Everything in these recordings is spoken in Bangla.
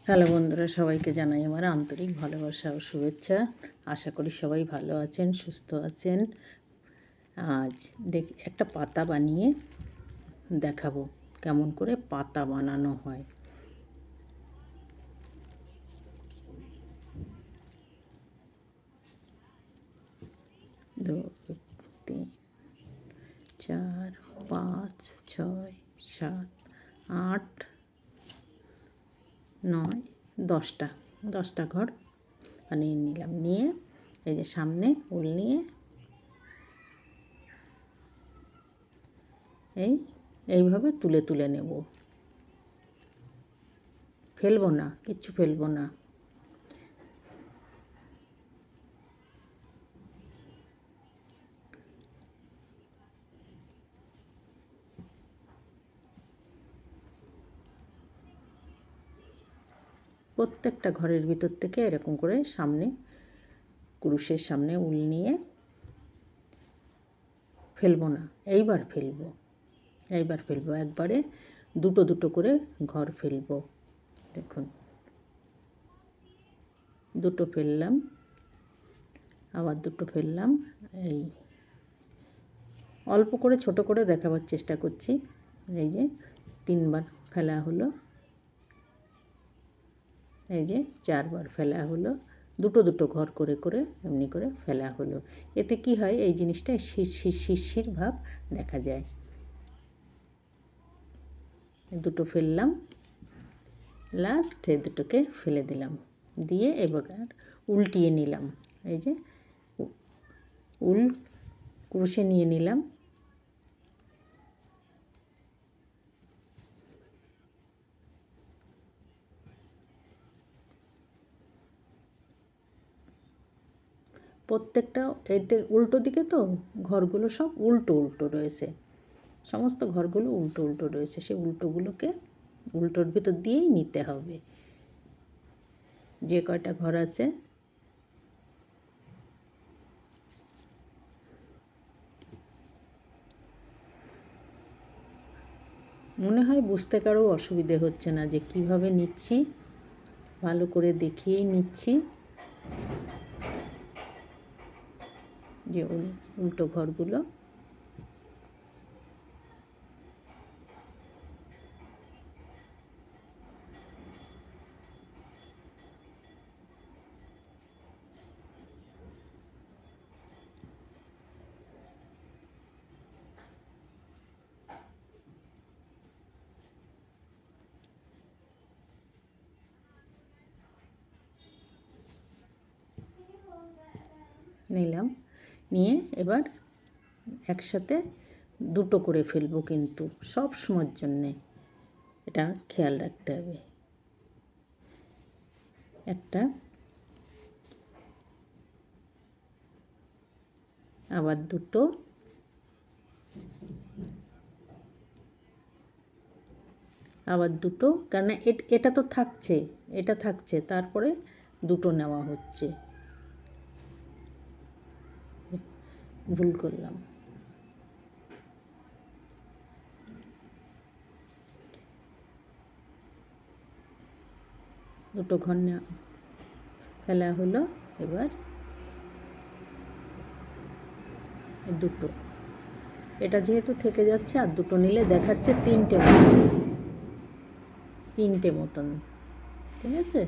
হ্যালো বন্ধুরা, সবাইকে জানাই আমার আন্তরিক ভালোবাসা ও শুভেচ্ছা। আশা করি সবাই ভালো আছেন, সুস্থ আছেন। আজ একটা পাতা বানিয়ে দেখাবো কেমন করে পাতা বানানো হয়। দু, তিন, 4, 5, 6, 7, 8, 9, 10টা ঘর বানিয়ে নিলাম। নিয়ে এই যে সামনে উল নিয়ে এইভাবে তুলে তুলে নেব। ফেলবো না, কিচ্ছু ফেলবো না। প্রত্যেকটা ঘরের ভিতর থেকে এরকম করে সামনে কুরুশের সামনে উল নিয়ে ফেলবো না, এইবার ফেলবো একবারে দুটো দুটো করে ঘর ফেলবো। দেখুন, দুটো ফেললাম, আবার দুটো ফেললাম। এই অল্প করে ছোট করে দেখাবার চেষ্টা করছি। এই যে 3বার ফেলা হলো, এই যে 4বার ফেলা হলো, দুটো দুটো ঘর করে করে এমনি করে ফেলা হলো। এতে কি হয়, এই জিনিসটা শিরশির ভাব দেখা যায়। দুটো ফেললাম, লাস্টে দুটোকে ফেলে দিলাম, দিয়ে এবার উল্টিয়ে নিলাম। এই যে উল কুরুশে নিয়ে নিলাম, প্রত্যেকটা এতে উল্টো দিকে তো ঘরগুলো সব উল্টো উল্টো রয়েছে, সমস্ত ঘরগুলো উল্টো উল্টো রয়েছে। সেই উল্টোগুলোকে উল্টোর ভিতর দিয়েই নিতে হবে। যে কয়টা ঘর আছে মনে হয় বুঝতে কারো অসুবিধে হচ্ছে না যে কিভাবে নিচ্ছি, ভালো করে দেখিয়েই নিচ্ছি। যে উল্টো ঘরগুলো নিলাম, নিয়ে এবার একসাথে দুটো করে ফেলবো, কিন্তু সব সময়ের জন্যে এটা খেয়াল রাখতে হবে। একটা, আবার দুটো, আবার দুটো, কেন এটা তো থাকছে, এটা থাকছে, তারপরে দুটো নেওয়া হচ্ছে। ভুল করলাম। দুটো ঘর ফেলা হলো, এবার দুটো, এটা যেহেতু থেকে যাচ্ছে আর দুটো নিলে দেখাচ্ছে তিনটে মতন, ঠিক আছে।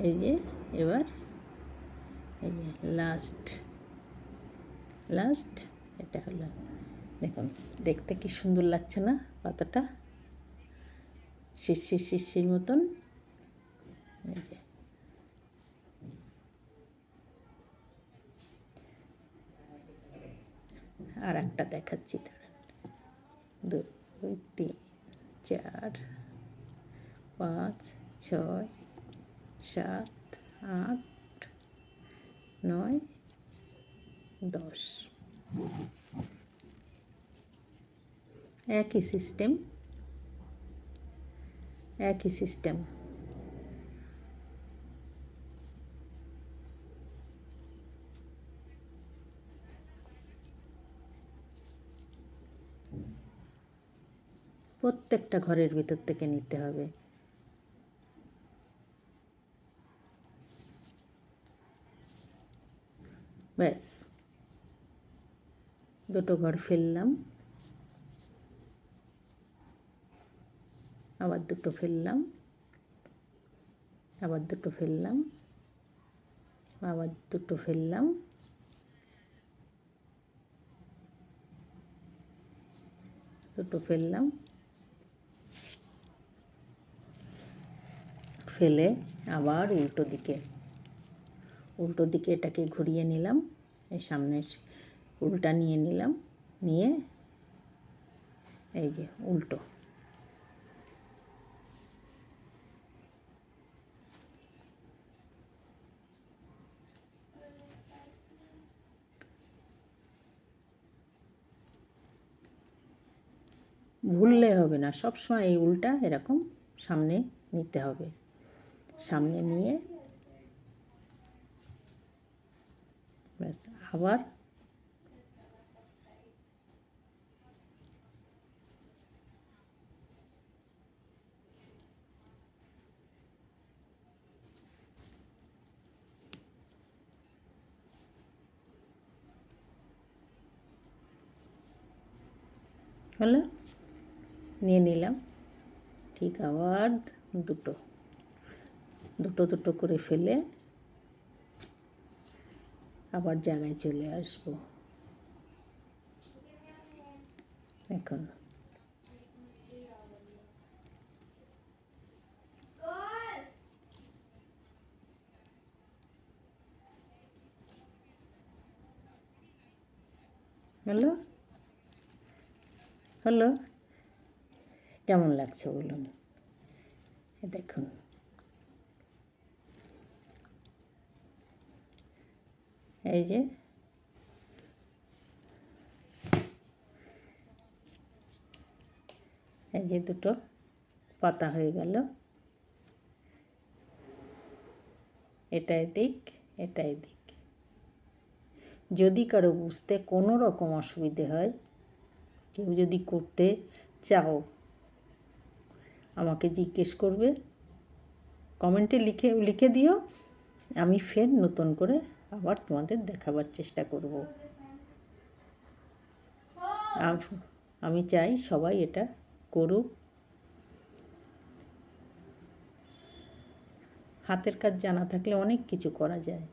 এই যে এবার এই যে লাস্ট এটা হলো। দেখুন, দেখতে কি সুন্দর লাগছে না পাতাটা, শিরশির মতন। এই যে আর একটা দেখাচ্ছি, 2, 3, 4, 5, 6, 7, 8, 9, 10। একই সিস্টেম। প্রত্যেকটা ঘরের ভিতর থেকে নিতে হবে। ব্যাস, দুটো ঘর ফেললাম, আবার দুটো ফেললাম, আবার দুটো ফেললাম, আবার দুটো ফেললাম, দুটো ফেললাম, ফেলে আবার উল্টো দিকে এটাকে ঘুরিয়ে নিলাম, এই সামনের উল্টা নিয়ে নিলাম, নিয়ে এই যে উল্টো, ভুললে হবে না, সবসময় এই উল্টা এরকম সামনে নিতে হবে, সামনে নিয়ে ব্যাস আবার হলো, নিয়ে নিলাম, ঠিক আবার দুটো দুটো দুটো করে ফেলে আবার জায়গায় চলে আসবো। এখন হলো, হলো, কেমন লাগছে বলুন? দেখুন, এই যে দুটো পাতা হয়ে গেল, এটাই দিক, এটাই দিক। যদি কারো বুঝতে কোনো রকম অসুবিধে হয়, কেউ যদি করতে চাও, আমাকে জিজ্ঞেস করবে, কমেন্টে লিখে দিও, আমি ফের নতুন করে আবার তোমাদের দেখাবার চেষ্টা করব। আমি চাই সবাই এটা করুক। হাতের কাজ জানা থাকলে অনেক কিছু করা যায়।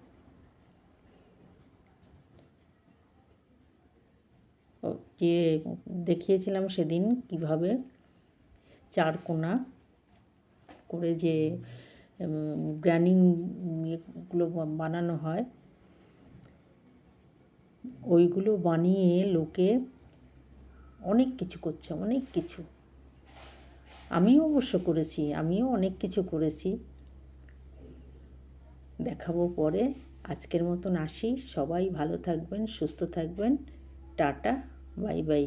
যে দেখিয়েছিলাম সেদিন কিভাবে চারকোনা করে যে গ্রানিংগুলো বানানো হয়, ওইগুলো বানিয়ে লোকে অনেক কিছু করছে, অনেক কিছু। আমিও অবশ্য করেছি, আমিও অনেক কিছু করেছি, দেখাবো পরে। আজকের মতন আসি, সবাই ভালো থাকবেন, সুস্থ থাকবেন, টাটা, বাই বাই।